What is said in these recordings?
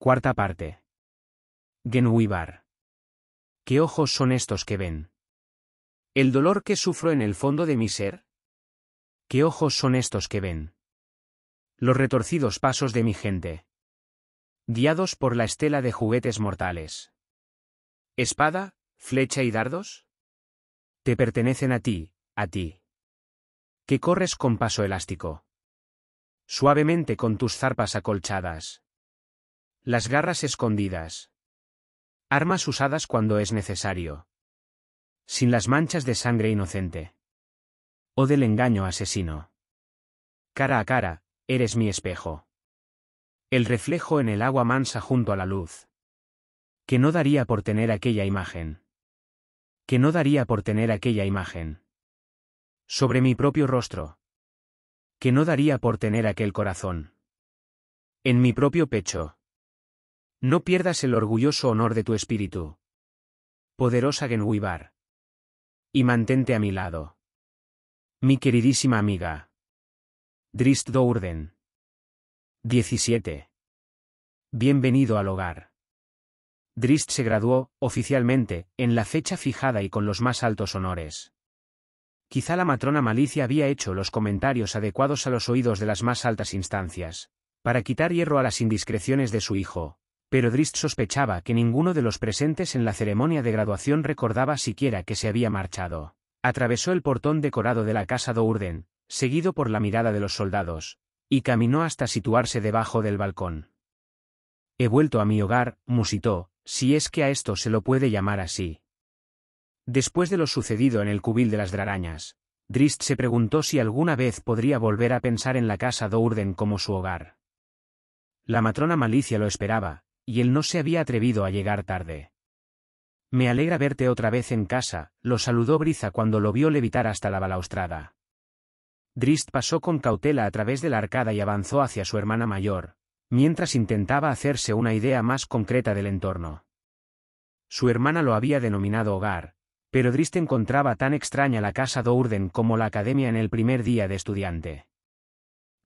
Cuarta parte. Genwibar. ¿Qué ojos son estos que ven? ¿El dolor que sufro en el fondo de mi ser? ¿Qué ojos son estos que ven? Los retorcidos pasos de mi gente. Guiados por la estela de juguetes mortales. ¿Espada, flecha y dardos? Te pertenecen a ti, que corres con paso elástico. Suavemente con tus zarpas acolchadas. Las garras escondidas. Armas usadas cuando es necesario. Sin las manchas de sangre inocente. O del engaño asesino. Cara a cara, eres mi espejo. El reflejo en el agua mansa junto a la luz. Que no daría por tener aquella imagen. Que no daría por tener aquella imagen. Sobre mi propio rostro. Que no daría por tener aquel corazón. En mi propio pecho. No pierdas el orgulloso honor de tu espíritu. Poderosa Genwibar. Y mantente a mi lado. Mi queridísima amiga. Drizzt Do'Urden. 17. Bienvenido al hogar. Drizzt se graduó, oficialmente, en la fecha fijada y con los más altos honores. Quizá la matrona Malicia había hecho los comentarios adecuados a los oídos de las más altas instancias, para quitar hierro a las indiscreciones de su hijo, pero Drizzt sospechaba que ninguno de los presentes en la ceremonia de graduación recordaba siquiera que se había marchado. Atravesó el portón decorado de la casa Do'Urden, seguido por la mirada de los soldados, y caminó hasta situarse debajo del balcón. He vuelto a mi hogar, musitó, si es que a esto se lo puede llamar así. Después de lo sucedido en el cubil de las Drarañas, Drizzt se preguntó si alguna vez podría volver a pensar en la casa Do'Urden como su hogar. La matrona Malicia lo esperaba, y él no se había atrevido a llegar tarde. Me alegra verte otra vez en casa, lo saludó Briza cuando lo vio levitar hasta la balaustrada. Drizzt pasó con cautela a través de la arcada y avanzó hacia su hermana mayor, mientras intentaba hacerse una idea más concreta del entorno. Su hermana lo había denominado hogar, pero Drizzt encontraba tan extraña la casa Do'Urden como la academia en el primer día de estudiante.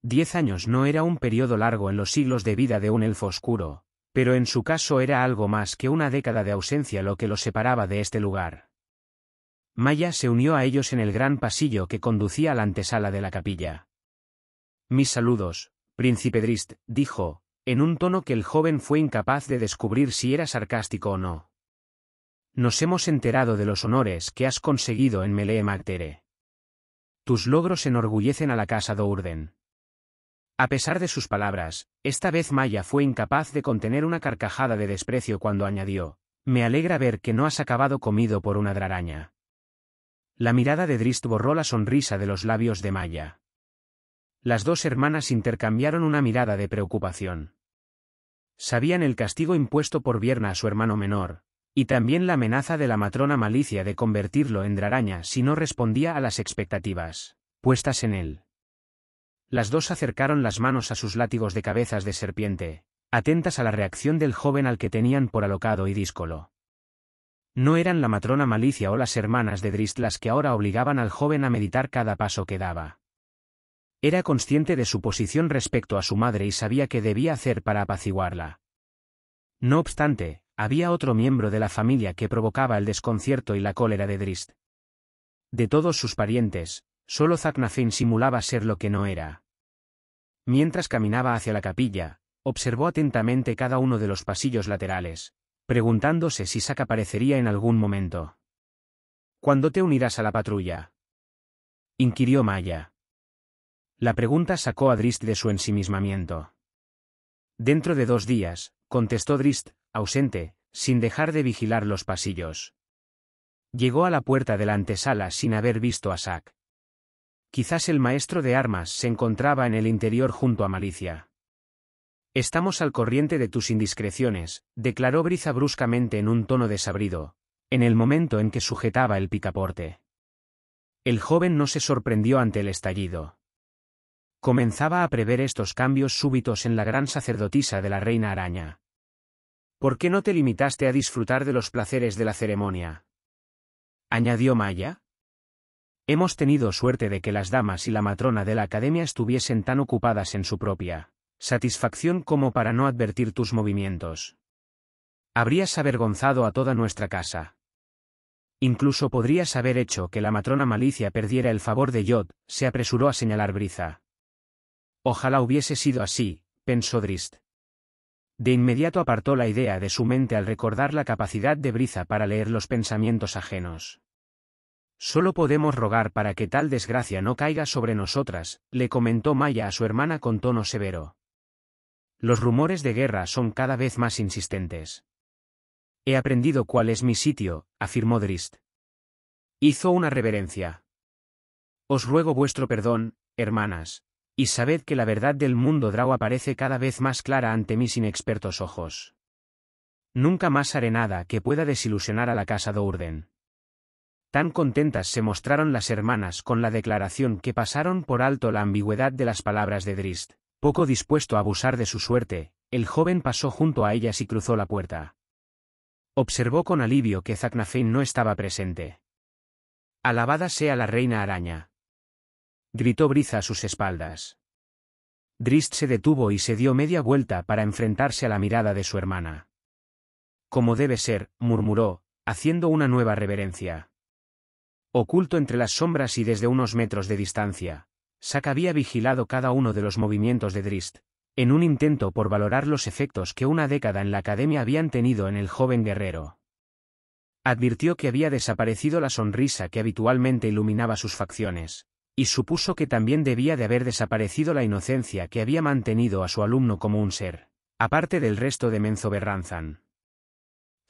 10 años no era un periodo largo en los siglos de vida de un elfo oscuro, pero en su caso era algo más que una década de ausencia lo que lo separaba de este lugar. Maya se unió a ellos en el gran pasillo que conducía a la antesala de la capilla. Mis saludos, príncipe Drizzt, dijo, en un tono que el joven fue incapaz de descubrir si era sarcástico o no. Nos hemos enterado de los honores que has conseguido en Melee Magtere. Tus logros enorgullecen a la casa Do'Urden. A pesar de sus palabras, esta vez Maya fue incapaz de contener una carcajada de desprecio cuando añadió, me alegra ver que no has acabado comido por una draraña. La mirada de Drizzt borró la sonrisa de los labios de Maya. Las dos hermanas intercambiaron una mirada de preocupación. Sabían el castigo impuesto por Vierna a su hermano menor, y también la amenaza de la matrona Malicia de convertirlo en draraña si no respondía a las expectativas puestas en él. Las dos acercaron las manos a sus látigos de cabezas de serpiente, atentas a la reacción del joven al que tenían por alocado y díscolo. No eran la matrona Malicia o las hermanas de Drizzt las que ahora obligaban al joven a meditar cada paso que daba. Era consciente de su posición respecto a su madre y sabía qué debía hacer para apaciguarla. No obstante, había otro miembro de la familia que provocaba el desconcierto y la cólera de Drizzt. De todos sus parientes, solo Zaknafein simulaba ser lo que no era. Mientras caminaba hacia la capilla, observó atentamente cada uno de los pasillos laterales, preguntándose si Zack aparecería en algún momento. ¿Cuándo te unirás a la patrulla?, inquirió Maya. La pregunta sacó a Drizzt de su ensimismamiento. Dentro de 2 días, contestó Drizzt, ausente, sin dejar de vigilar los pasillos. Llegó a la puerta de la antesala sin haber visto a Zack. Quizás el maestro de armas se encontraba en el interior junto a Malicia. Estamos al corriente de tus indiscreciones, declaró Briza bruscamente en un tono desabrido, en el momento en que sujetaba el picaporte. El joven no se sorprendió ante el estallido. Comenzaba a prever estos cambios súbitos en la gran sacerdotisa de la reina araña. ¿Por qué no te limitaste a disfrutar de los placeres de la ceremonia?, añadió Maya. Hemos tenido suerte de que las damas y la matrona de la academia estuviesen tan ocupadas en su propia Satisfacción como para no advertir tus movimientos. Habrías avergonzado a toda nuestra casa. Incluso podrías haber hecho que la matrona Malicia perdiera el favor de Yod, se apresuró a señalar Briza. Ojalá hubiese sido así, pensó Drist. De inmediato apartó la idea de su mente al recordar la capacidad de Briza para leer los pensamientos ajenos. Solo podemos rogar para que tal desgracia no caiga sobre nosotras, le comentó Maya a su hermana con tono severo. Los rumores de guerra son cada vez más insistentes. He aprendido cuál es mi sitio, afirmó Drist. Hizo una reverencia. Os ruego vuestro perdón, hermanas, y sabed que la verdad del mundo Drow aparece cada vez más clara ante mis inexpertos ojos. Nunca más haré nada que pueda desilusionar a la casa Dourden. Tan contentas se mostraron las hermanas con la declaración que pasaron por alto la ambigüedad de las palabras de Drist. Poco dispuesto a abusar de su suerte, el joven pasó junto a ellas y cruzó la puerta. Observó con alivio que Zacnafein no estaba presente. «Alabada sea la reina araña», gritó Briza a sus espaldas. Drist se detuvo y se dio media vuelta para enfrentarse a la mirada de su hermana. «Como debe ser», murmuró, haciendo una nueva reverencia. Oculto entre las sombras y desde unos metros de distancia, Zack había vigilado cada uno de los movimientos de Drist, en un intento por valorar los efectos que una década en la academia habían tenido en el joven guerrero. Advirtió que había desaparecido la sonrisa que habitualmente iluminaba sus facciones, y supuso que también debía de haber desaparecido la inocencia que había mantenido a su alumno como un ser, aparte del resto de Menzoberranzan.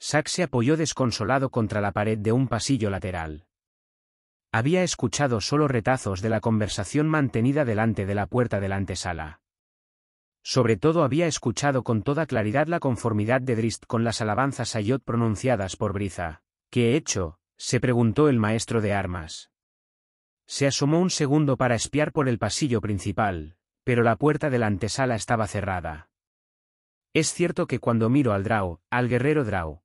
Zack se apoyó desconsolado contra la pared de un pasillo lateral. Había escuchado solo retazos de la conversación mantenida delante de la puerta de la antesala. Sobre todo había escuchado con toda claridad la conformidad de Drist con las alabanzas a Yod pronunciadas por Briza. ¿Qué he hecho?, se preguntó el maestro de armas. Se asomó un segundo para espiar por el pasillo principal, pero la puerta de la antesala estaba cerrada. Es cierto que cuando miro al Drow, al guerrero Drow,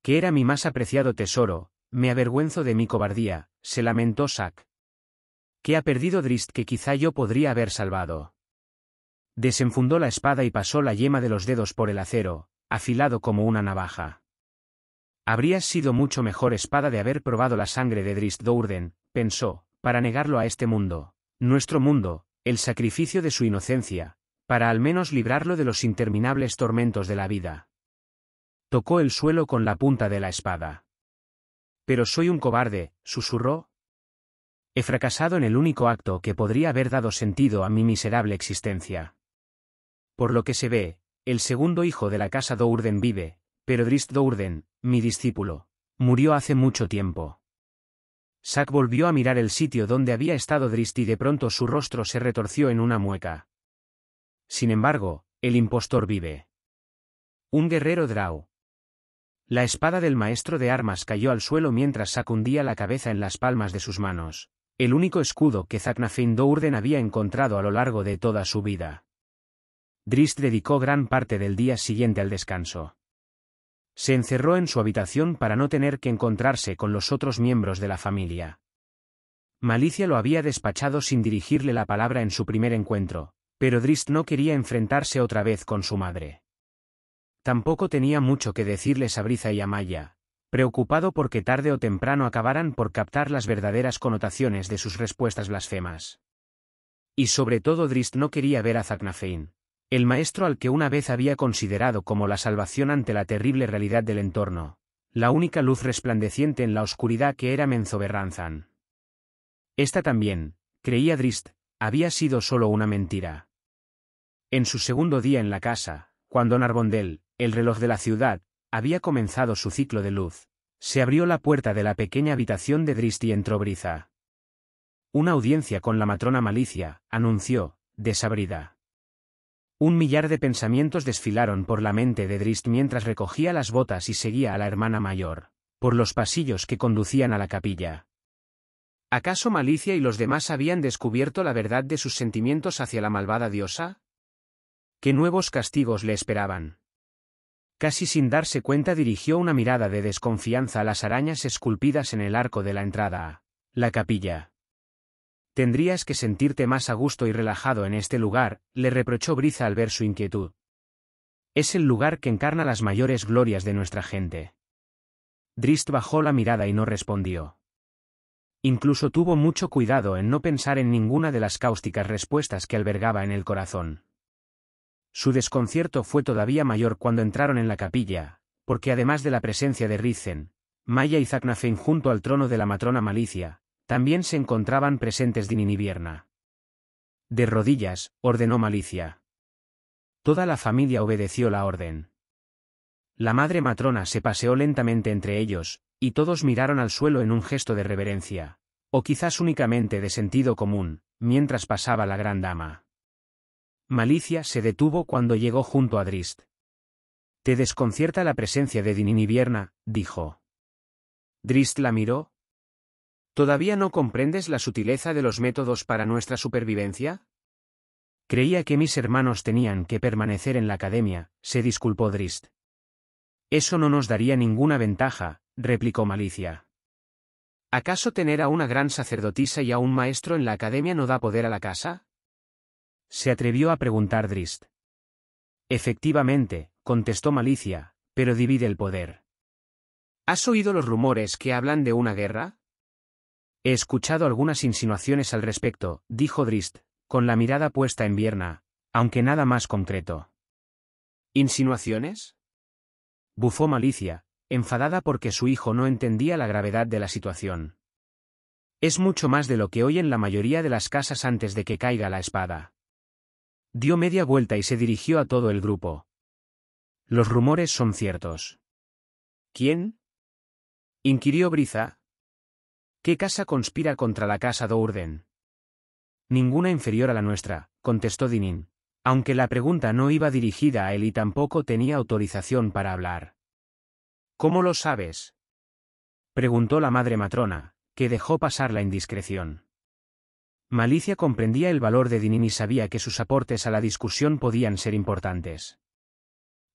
que era mi más apreciado tesoro, me avergüenzo de mi cobardía, se lamentó Zack. ¿Qué ha perdido Drist que quizá yo podría haber salvado? Desenfundó la espada y pasó la yema de los dedos por el acero, afilado como una navaja. Habrías sido mucho mejor espada de haber probado la sangre de Drist Dourden, pensó, para negarlo a este mundo, nuestro mundo, el sacrificio de su inocencia, para al menos librarlo de los interminables tormentos de la vida. Tocó el suelo con la punta de la espada. Pero soy un cobarde, susurró. He fracasado en el único acto que podría haber dado sentido a mi miserable existencia. Por lo que se ve, el segundo hijo de la casa Dourden vive, pero Drist Dourden, mi discípulo, murió hace mucho tiempo. Zack volvió a mirar el sitio donde había estado Drist y de pronto su rostro se retorció en una mueca. Sin embargo, el impostor vive. Un guerrero Drow. La espada del maestro de armas cayó al suelo mientras Zack hundía la cabeza en las palmas de sus manos, el único escudo que Zacnafein Dourden había encontrado a lo largo de toda su vida. Drist dedicó gran parte del día siguiente al descanso. Se encerró en su habitación para no tener que encontrarse con los otros miembros de la familia. Malicia lo había despachado sin dirigirle la palabra en su primer encuentro, pero Drist no quería enfrentarse otra vez con su madre. Tampoco tenía mucho que decirles a Briza y a Maya, preocupado porque tarde o temprano acabaran por captar las verdaderas connotaciones de sus respuestas blasfemas. Y sobre todo Drist no quería ver a Zacnafein, el maestro al que una vez había considerado como la salvación ante la terrible realidad del entorno, la única luz resplandeciente en la oscuridad que era Menzoberranzan. Esta también, creía Drist, había sido solo una mentira. En su segundo día en la casa, cuando Narbondel, el reloj de la ciudad, había comenzado su ciclo de luz, se abrió la puerta de la pequeña habitación de Drist y entró Briza. Una audiencia con la matrona Malicia, anunció, desabrida. Un millar de pensamientos desfilaron por la mente de Drist mientras recogía las botas y seguía a la hermana mayor, por los pasillos que conducían a la capilla. ¿Acaso Malicia y los demás habían descubierto la verdad de sus sentimientos hacia la malvada diosa? ¿Qué nuevos castigos le esperaban? Casi sin darse cuenta dirigió una mirada de desconfianza a las arañas esculpidas en el arco de la entrada a la capilla. Tendrías que sentirte más a gusto y relajado en este lugar, le reprochó Briza al ver su inquietud. Es el lugar que encarna las mayores glorias de nuestra gente. Drist bajó la mirada y no respondió. Incluso tuvo mucho cuidado en no pensar en ninguna de las cáusticas respuestas que albergaba en el corazón. Su desconcierto fue todavía mayor cuando entraron en la capilla, porque además de la presencia de Rizen, Maya y Zaknafein junto al trono de la matrona Malicia, también se encontraban presentes Dinin y Vierna. De rodillas, ordenó Malicia. Toda la familia obedeció la orden. La madre matrona se paseó lentamente entre ellos, y todos miraron al suelo en un gesto de reverencia, o quizás únicamente de sentido común, mientras pasaba la gran dama. Malicia se detuvo cuando llegó junto a Drist. «Te desconcierta la presencia de Dinin y Vierna», dijo. Drist la miró. «¿Todavía no comprendes la sutileza de los métodos para nuestra supervivencia?» «Creía que mis hermanos tenían que permanecer en la academia», se disculpó Drist. «Eso no nos daría ninguna ventaja», replicó Malicia. «¿Acaso tener a una gran sacerdotisa y a un maestro en la academia no da poder a la casa?», se atrevió a preguntar Drist. «Efectivamente», contestó Malicia, «pero divide el poder». «¿Has oído los rumores que hablan de una guerra?» «He escuchado algunas insinuaciones al respecto», dijo Drist, con la mirada puesta en Vierna, aunque nada más concreto. «¿Insinuaciones?», bufó Malicia, enfadada porque su hijo no entendía la gravedad de la situación. «Es mucho más de lo que oyen la mayoría de las casas antes de que caiga la espada». Dio media vuelta y se dirigió a todo el grupo. «Los rumores son ciertos». «¿Quién?», inquirió Briza. «¿Qué casa conspira contra la casa Dourden?». «Ninguna inferior a la nuestra», contestó Dinin, aunque la pregunta no iba dirigida a él y tampoco tenía autorización para hablar. «¿Cómo lo sabes?», preguntó la madre matrona, que dejó pasar la indiscreción. Malicia comprendía el valor de Dinin y sabía que sus aportes a la discusión podían ser importantes.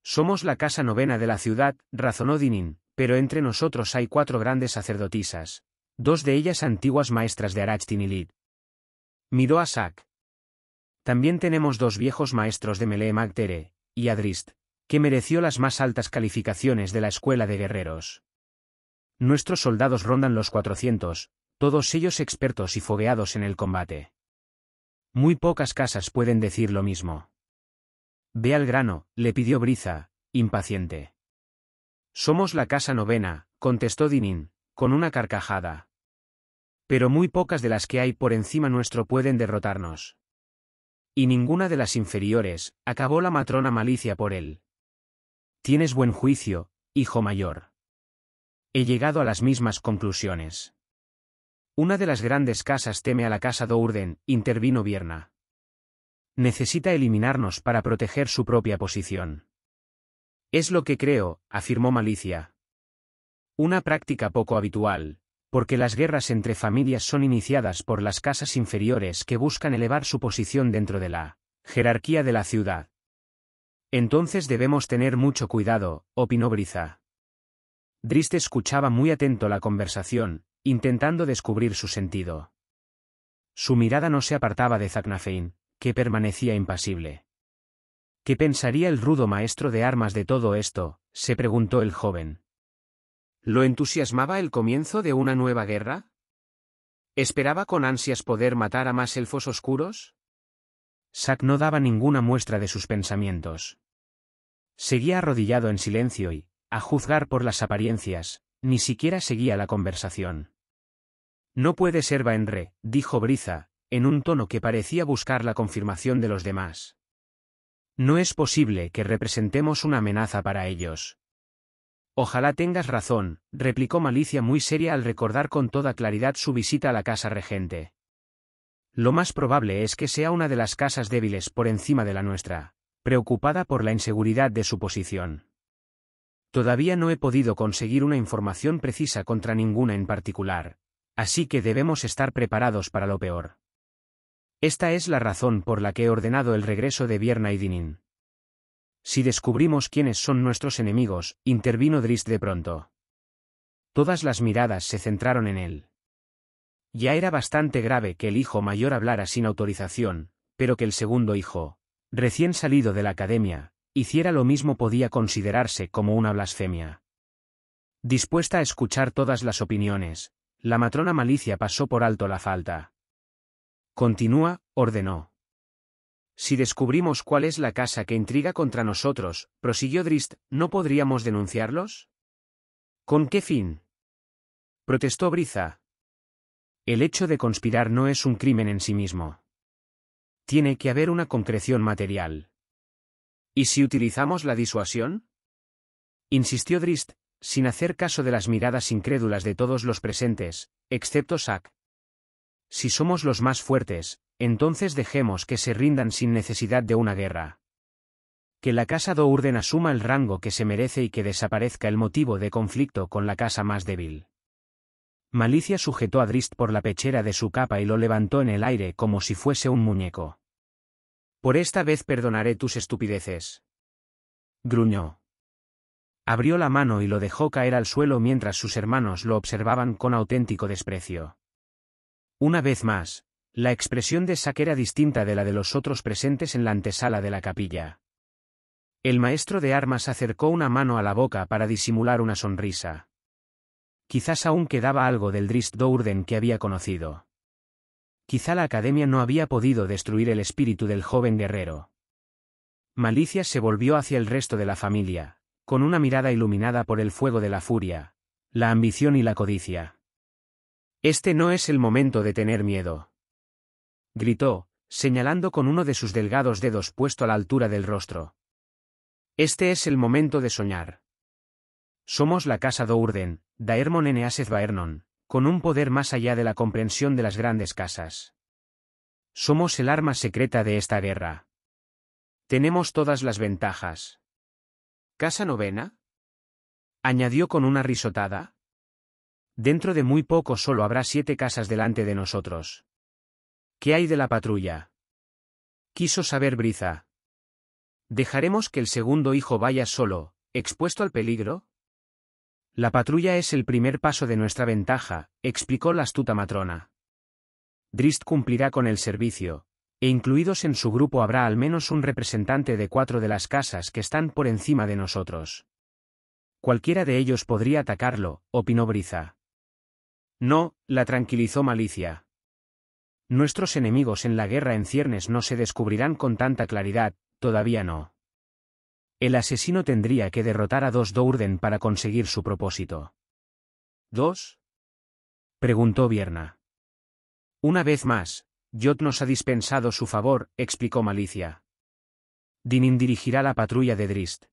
«Somos la casa novena de la ciudad», razonó Dinin, «pero entre nosotros hay 4 grandes sacerdotisas, 2 de ellas antiguas maestras de Arachtinilid». Miró a Sak. «También tenemos 2 viejos maestros de Melee Magtere, y a Drist, que mereció las más altas calificaciones de la escuela de guerreros. Nuestros soldados rondan los 400, todos ellos expertos y fogueados en el combate. Muy pocas casas pueden decir lo mismo». «Ve al grano», le pidió Briza, impaciente. «Somos la casa novena», contestó Dinin, con una carcajada. «Pero muy pocas de las que hay por encima nuestro pueden derrotarnos». «Y ninguna de las inferiores», acabó la matrona Malicia por él. «Tienes buen juicio, hijo mayor. He llegado a las mismas conclusiones». «Una de las grandes casas teme a la casa Dourden», intervino Vierna. «Necesita eliminarnos para proteger su propia posición». «Es lo que creo», afirmó Malicia. «Una práctica poco habitual, porque las guerras entre familias son iniciadas por las casas inferiores que buscan elevar su posición dentro de la jerarquía de la ciudad». «Entonces debemos tener mucho cuidado», opinó Briza. Drist escuchaba muy atento la conversación, intentando descubrir su sentido. Su mirada no se apartaba de Zaknafein, que permanecía impasible. «¿Qué pensaría el rudo maestro de armas de todo esto?», se preguntó el joven. ¿Lo entusiasmaba el comienzo de una nueva guerra? ¿Esperaba con ansias poder matar a más elfos oscuros? Sak no daba ninguna muestra de sus pensamientos. Seguía arrodillado en silencio y, a juzgar por las apariencias, ni siquiera seguía la conversación. «No puede ser Baenre», dijo Briza, en un tono que parecía buscar la confirmación de los demás. «No es posible que representemos una amenaza para ellos». «Ojalá tengas razón», replicó Malicia muy seria al recordar con toda claridad su visita a la casa regente. «Lo más probable es que sea una de las casas débiles por encima de la nuestra, preocupada por la inseguridad de su posición. Todavía no he podido conseguir una información precisa contra ninguna en particular, así que debemos estar preparados para lo peor. Esta es la razón por la que he ordenado el regreso de Vierna y Dinin». «Si descubrimos quiénes son nuestros enemigos», intervino Drist de pronto. Todas las miradas se centraron en él. Ya era bastante grave que el hijo mayor hablara sin autorización, pero que el segundo hijo, recién salido de la academia, hiciera lo mismo podía considerarse como una blasfemia. Dispuesta a escuchar todas las opiniones, la matrona Malicia pasó por alto la falta. Continúa, ordenó. Si descubrimos cuál es la casa que intriga contra nosotros, prosiguió Drist, ¿no podríamos denunciarlos? ¿Con qué fin? Protestó Briza. El hecho de conspirar no es un crimen en sí mismo. Tiene que haber una concreción material. ¿Y si utilizamos la disuasión? Insistió Drist, sin hacer caso de las miradas incrédulas de todos los presentes, excepto Zack. Si somos los más fuertes, entonces dejemos que se rindan sin necesidad de una guerra. Que la casa Dourden asuma el rango que se merece y que desaparezca el motivo de conflicto con la casa más débil. Malicia sujetó a Drist por la pechera de su capa y lo levantó en el aire como si fuese un muñeco. Por esta vez perdonaré tus estupideces. Gruñó. Abrió la mano y lo dejó caer al suelo mientras sus hermanos lo observaban con auténtico desprecio. Una vez más, la expresión de Zack era distinta de la de los otros presentes en la antesala de la capilla. El maestro de armas acercó una mano a la boca para disimular una sonrisa. Quizás aún quedaba algo del Drist Dourden que había conocido. Quizá la academia no había podido destruir el espíritu del joven guerrero. Malicia se volvió hacia el resto de la familia, con una mirada iluminada por el fuego de la furia, la ambición y la codicia. Este no es el momento de tener miedo. Gritó, señalando con uno de sus delgados dedos puesto a la altura del rostro. Este es el momento de soñar. Somos la casa Dourden, Daermon Eneaseth Baernon, con un poder más allá de la comprensión de las grandes casas. Somos el arma secreta de esta guerra. Tenemos todas las ventajas. ¿Casa novena? Añadió con una risotada. Dentro de muy poco solo habrá 7 casas delante de nosotros. ¿Qué hay de la patrulla? Quiso saber Briza. ¿Dejaremos que el segundo hijo vaya solo, expuesto al peligro? La patrulla es el primer paso de nuestra ventaja, explicó la astuta matrona. Drist cumplirá con el servicio, e incluidos en su grupo habrá al menos un representante de 4 de las casas que están por encima de nosotros. Cualquiera de ellos podría atacarlo, opinó Briza. No, la tranquilizó Malicia. Nuestros enemigos en la guerra en ciernes no se descubrirán con tanta claridad, todavía no. El asesino tendría que derrotar a 2 Dourden para conseguir su propósito. ¿2? Preguntó Vierna. Una vez más, Jot nos ha dispensado su favor, explicó Malicia. Dinin dirigirá la patrulla de Drist.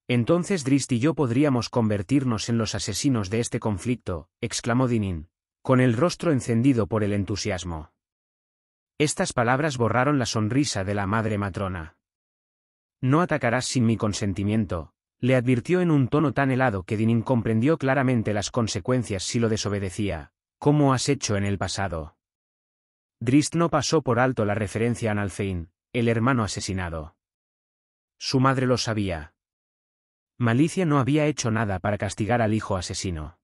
Entonces Drist y yo podríamos convertirnos en los asesinos de este conflicto, exclamó Dinin, con el rostro encendido por el entusiasmo. Estas palabras borraron la sonrisa de la madre matrona. No atacarás sin mi consentimiento, le advirtió en un tono tan helado que Dinin comprendió claramente las consecuencias si lo desobedecía, como has hecho en el pasado. Drist no pasó por alto la referencia a Nalfein, el hermano asesinado. Su madre lo sabía. Malicia no había hecho nada para castigar al hijo asesino.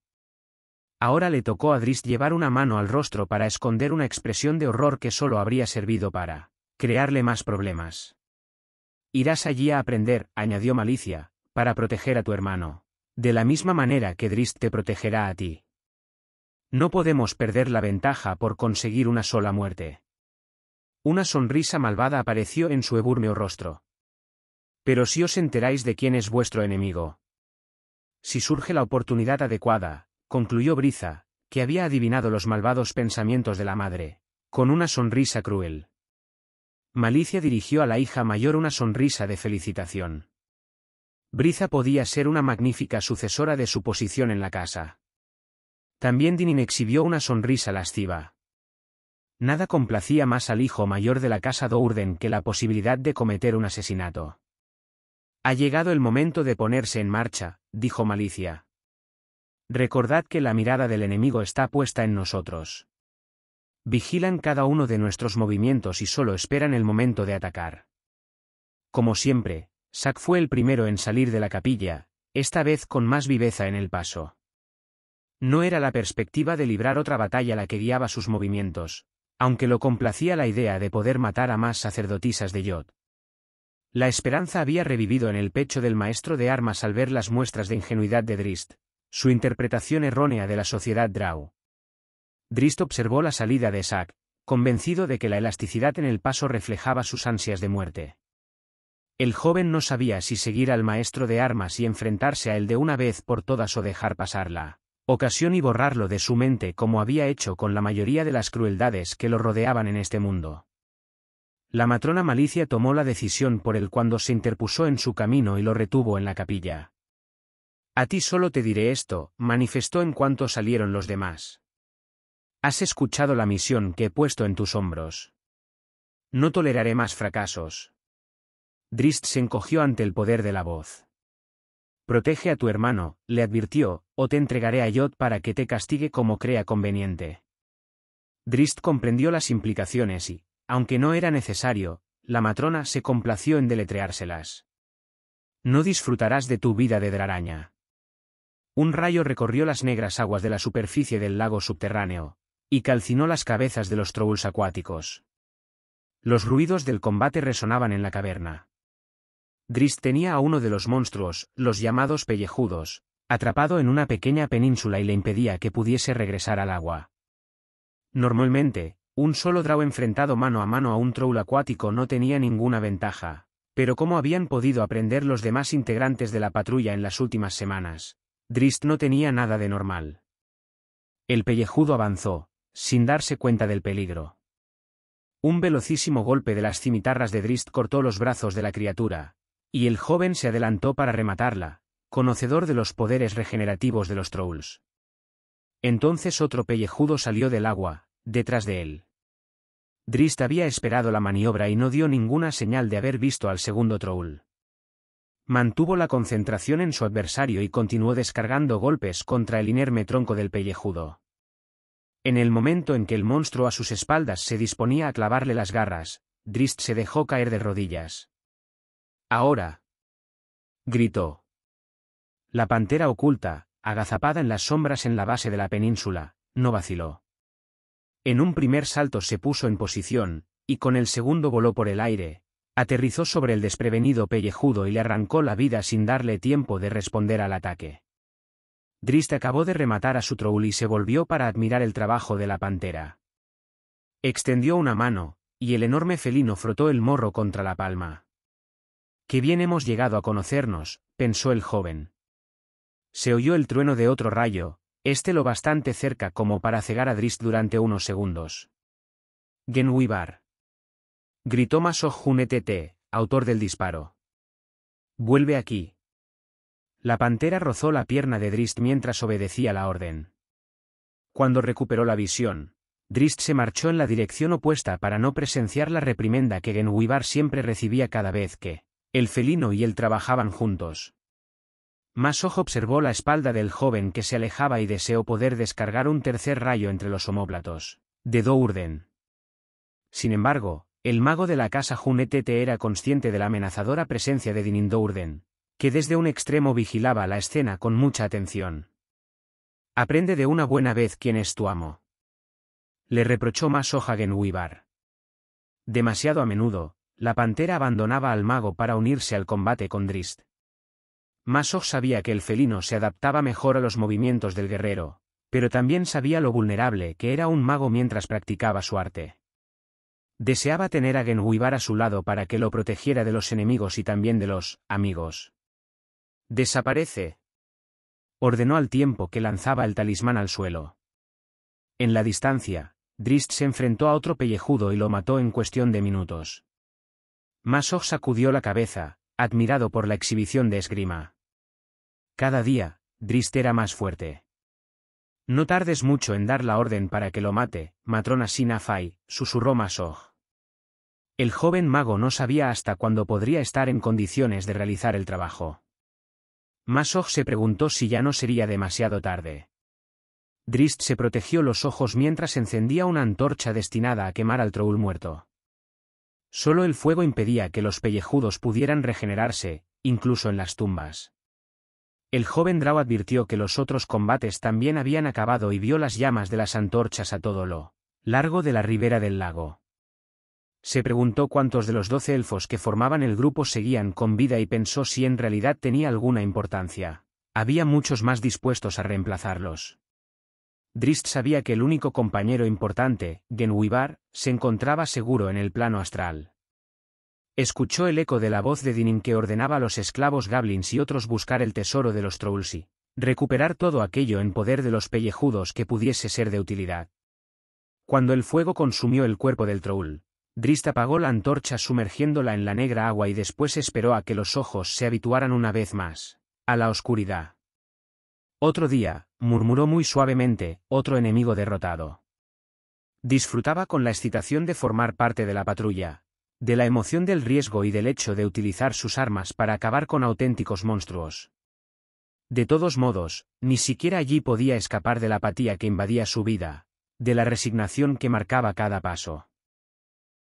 Ahora le tocó a Drist llevar una mano al rostro para esconder una expresión de horror que solo habría servido para crearle más problemas. Irás allí a aprender, añadió Malicia, para proteger a tu hermano, de la misma manera que Drist te protegerá a ti. No podemos perder la ventaja por conseguir una sola muerte. Una sonrisa malvada apareció en su ebúrneo rostro. Pero si os enteráis de quién es vuestro enemigo. Si surge la oportunidad adecuada, concluyó Briza, que había adivinado los malvados pensamientos de la madre, con una sonrisa cruel. Malicia dirigió a la hija mayor una sonrisa de felicitación. Briza podía ser una magnífica sucesora de su posición en la casa. También Dinin exhibió una sonrisa lasciva. Nada complacía más al hijo mayor de la casa Dourden que la posibilidad de cometer un asesinato. Ha llegado el momento de ponerse en marcha, dijo Malicia. Recordad que la mirada del enemigo está puesta en nosotros. Vigilan cada uno de nuestros movimientos y solo esperan el momento de atacar. Como siempre, Zack fue el primero en salir de la capilla, esta vez con más viveza en el paso. No era la perspectiva de librar otra batalla la que guiaba sus movimientos, aunque lo complacía la idea de poder matar a más sacerdotisas de Yod. La esperanza había revivido en el pecho del maestro de armas al ver las muestras de ingenuidad de Drist, su interpretación errónea de la sociedad Drow. Drist observó la salida de Zack, convencido de que la elasticidad en el paso reflejaba sus ansias de muerte. El joven no sabía si seguir al maestro de armas y enfrentarse a él de una vez por todas o dejar pasar la ocasión y borrarlo de su mente como había hecho con la mayoría de las crueldades que lo rodeaban en este mundo. La matrona Malicia tomó la decisión por él cuando se interpuso en su camino y lo retuvo en la capilla. A ti solo te diré esto, manifestó en cuanto salieron los demás. Has escuchado la misión que he puesto en tus hombros. No toleraré más fracasos. Drist se encogió ante el poder de la voz. Protege a tu hermano, le advirtió, o te entregaré a Yod para que te castigue como crea conveniente. Drist comprendió las implicaciones y, aunque no era necesario, la matrona se complació en deletreárselas. No disfrutarás de tu vida de Draraña. Un rayo recorrió las negras aguas de la superficie del lago subterráneo, y calcinó las cabezas de los trolls acuáticos. Los ruidos del combate resonaban en la caverna. Drist tenía a uno de los monstruos, los llamados pellejudos, atrapado en una pequeña península y le impedía que pudiese regresar al agua. Normalmente, un solo Drow enfrentado mano a un troll acuático no tenía ninguna ventaja, pero como habían podido aprender los demás integrantes de la patrulla en las últimas semanas, Drist no tenía nada de normal. El pellejudo avanzó, sin darse cuenta del peligro. Un velocísimo golpe de las cimitarras de Drist cortó los brazos de la criatura, y el joven se adelantó para rematarla, conocedor de los poderes regenerativos de los trolls. Entonces otro pellejudo salió del agua, detrás de él. Drist había esperado la maniobra y no dio ninguna señal de haber visto al segundo troll. Mantuvo la concentración en su adversario y continuó descargando golpes contra el inerme tronco del pellejudo. En el momento en que el monstruo a sus espaldas se disponía a clavarle las garras, Drist se dejó caer de rodillas. «Ahora», gritó. La pantera oculta, agazapada en las sombras en la base de la península, no vaciló. En un primer salto se puso en posición, y con el segundo voló por el aire, aterrizó sobre el desprevenido pellejudo y le arrancó la vida sin darle tiempo de responder al ataque. Drist acabó de rematar a su troll y se volvió para admirar el trabajo de la pantera. Extendió una mano, y el enorme felino frotó el morro contra la palma. «Qué bien hemos llegado a conocernos», pensó el joven. Se oyó el trueno de otro rayo, lo bastante cerca como para cegar a Drist durante unos segundos. «Genwibar», gritó Masoj Hunetete, autor del disparo. «Vuelve aquí». La pantera rozó la pierna de Drist mientras obedecía la orden. Cuando recuperó la visión, Drist se marchó en la dirección opuesta para no presenciar la reprimenda que Genwibar siempre recibía cada vez que el felino y él trabajaban juntos. Masoj observó la espalda del joven que se alejaba y deseó poder descargar un tercer rayo entre los omóplatos de Dourden. Sin embargo, el mago de la casa Hunetete era consciente de la amenazadora presencia de Dinin Dourden, que desde un extremo vigilaba la escena con mucha atención. «Aprende de una buena vez quién es tu amo», le reprochó Masoj a Genwibar. Demasiado a menudo, la pantera abandonaba al mago para unirse al combate con Drist. Masoj sabía que el felino se adaptaba mejor a los movimientos del guerrero, pero también sabía lo vulnerable que era un mago mientras practicaba su arte. Deseaba tener a Genwibar a su lado para que lo protegiera de los enemigos y también de los amigos. «Desaparece», ordenó al tiempo que lanzaba el talismán al suelo. En la distancia, Drist se enfrentó a otro pellejudo y lo mató en cuestión de minutos. Masoj sacudió la cabeza, admirado por la exhibición de esgrima. Cada día, Drist era más fuerte. «No tardes mucho en dar la orden para que lo mate, matrona Sina Fai», susurró Masoj. El joven mago no sabía hasta cuándo podría estar en condiciones de realizar el trabajo. Masoj se preguntó si ya no sería demasiado tarde. Drist se protegió los ojos mientras encendía una antorcha destinada a quemar al troll muerto. Solo el fuego impedía que los pellejudos pudieran regenerarse, incluso en las tumbas. El joven Drow advirtió que los otros combates también habían acabado y vio las llamas de las antorchas a todo lo largo de la ribera del lago. Se preguntó cuántos de los 12 elfos que formaban el grupo seguían con vida y pensó si en realidad tenía alguna importancia. Había muchos más dispuestos a reemplazarlos. Drizzt sabía que el único compañero importante, Genwibar, se encontraba seguro en el plano astral. Escuchó el eco de la voz de Dinin que ordenaba a los esclavos Goblins y otros buscar el tesoro de los Trolls y recuperar todo aquello en poder de los pellejudos que pudiese ser de utilidad. Cuando el fuego consumió el cuerpo del Troll, Drizzt apagó la antorcha sumergiéndola en la negra agua y después esperó a que los ojos se habituaran una vez más a la oscuridad. Otro día, murmuró muy suavemente, otro enemigo derrotado. Disfrutaba con la excitación de formar parte de la patrulla, de la emoción del riesgo y del hecho de utilizar sus armas para acabar con auténticos monstruos. De todos modos, ni siquiera allí podía escapar de la apatía que invadía su vida, de la resignación que marcaba cada paso.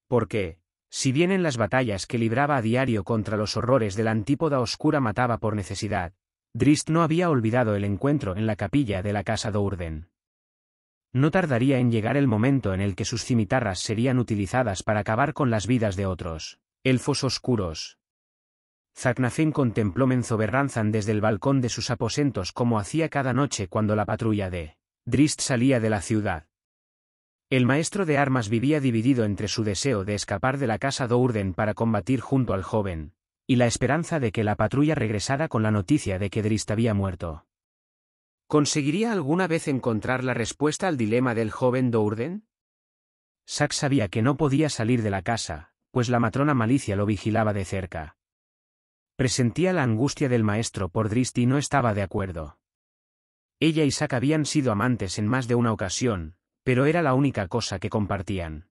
Porque, si bien en las batallas que libraba a diario contra los horrores de la antípoda oscura mataba por necesidad, Drizzt no había olvidado el encuentro en la capilla de la casa Do'Urden. No tardaría en llegar el momento en el que sus cimitarras serían utilizadas para acabar con las vidas de otros elfos oscuros. Zaknafein contempló Menzoberranzan desde el balcón de sus aposentos como hacía cada noche cuando la patrulla de Drizzt salía de la ciudad. El maestro de armas vivía dividido entre su deseo de escapar de la casa Do'Urden para combatir junto al joven, y la esperanza de que la patrulla regresara con la noticia de que Drizzt había muerto. ¿Conseguiría alguna vez encontrar la respuesta al dilema del joven Do'Urden? Zack sabía que no podía salir de la casa, pues la matrona Malicia lo vigilaba de cerca. Presentía la angustia del maestro por Drizzt y no estaba de acuerdo. Ella y Zack habían sido amantes en más de una ocasión, pero era la única cosa que compartían.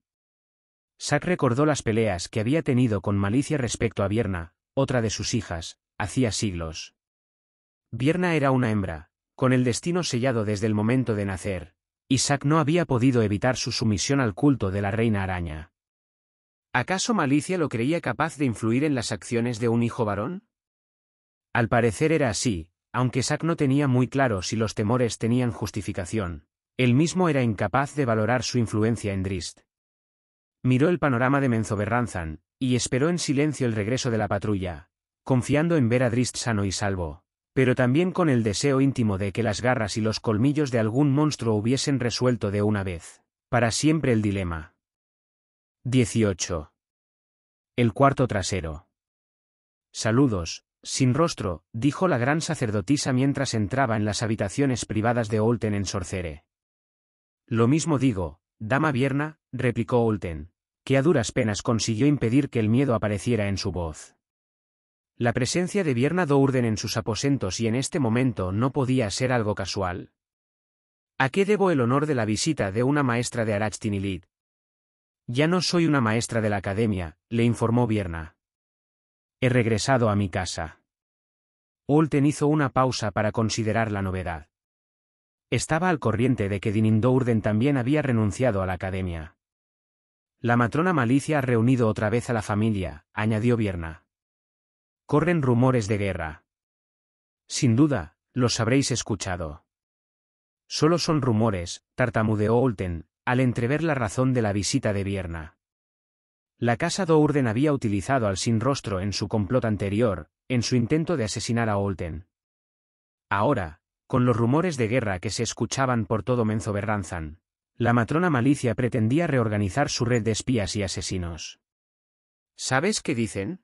Zack recordó las peleas que había tenido con Malicia respecto a Vierna, otra de sus hijas, hacía siglos. Vierna era una hembra, con el destino sellado desde el momento de nacer, y Zack no había podido evitar su sumisión al culto de la reina araña. ¿Acaso Malicia lo creía capaz de influir en las acciones de un hijo varón? Al parecer era así, aunque Zack no tenía muy claro si los temores tenían justificación. Él mismo era incapaz de valorar su influencia en Drizzt. Miró el panorama de Menzoberranzan, y esperó en silencio el regreso de la patrulla, confiando en ver a Drizzt sano y salvo, pero también con el deseo íntimo de que las garras y los colmillos de algún monstruo hubiesen resuelto de una vez, para siempre el dilema. 18. El cuarto trasero. Saludos, sin rostro, dijo la gran sacerdotisa mientras entraba en las habitaciones privadas de Olten en Sorcere. Lo mismo digo, dama Vierna, replicó Olten, que a duras penas consiguió impedir que el miedo apareciera en su voz. La presencia de Vierna Do'Urden en sus aposentos y en este momento no podía ser algo casual. ¿A qué debo el honor de la visita de una maestra de Arachtinilid? Ya no soy una maestra de la academia, le informó Vierna. He regresado a mi casa. Olten hizo una pausa para considerar la novedad. Estaba al corriente de que Dinin Do'Urden también había renunciado a la academia. La matrona Malicia ha reunido otra vez a la familia, añadió Vierna. Corren rumores de guerra. Sin duda, los habréis escuchado. Solo son rumores, tartamudeó Olten, al entrever la razón de la visita de Vierna. La casa Do'Urden había utilizado al Sin Rostro en su complot anterior, en su intento de asesinar a Olten. Ahora, con los rumores de guerra que se escuchaban por todo Menzoberranzan, la matrona Malicia pretendía reorganizar su red de espías y asesinos. ¿Sabes qué dicen?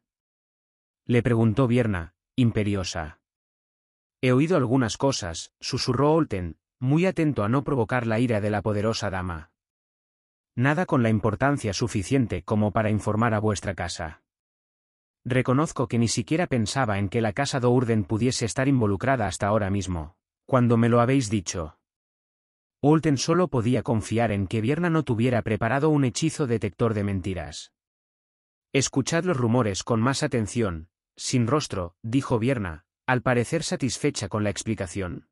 Le preguntó Vierna, imperiosa. He oído algunas cosas, susurró Olten, muy atento a no provocar la ira de la poderosa dama. Nada con la importancia suficiente como para informar a vuestra casa. Reconozco que ni siquiera pensaba en que la casa Do'Urden pudiese estar involucrada hasta ahora mismo, cuando me lo habéis dicho. Olten solo podía confiar en que Vierna no tuviera preparado un hechizo detector de mentiras. Escuchad los rumores con más atención, Sin Rostro, dijo Vierna, al parecer satisfecha con la explicación.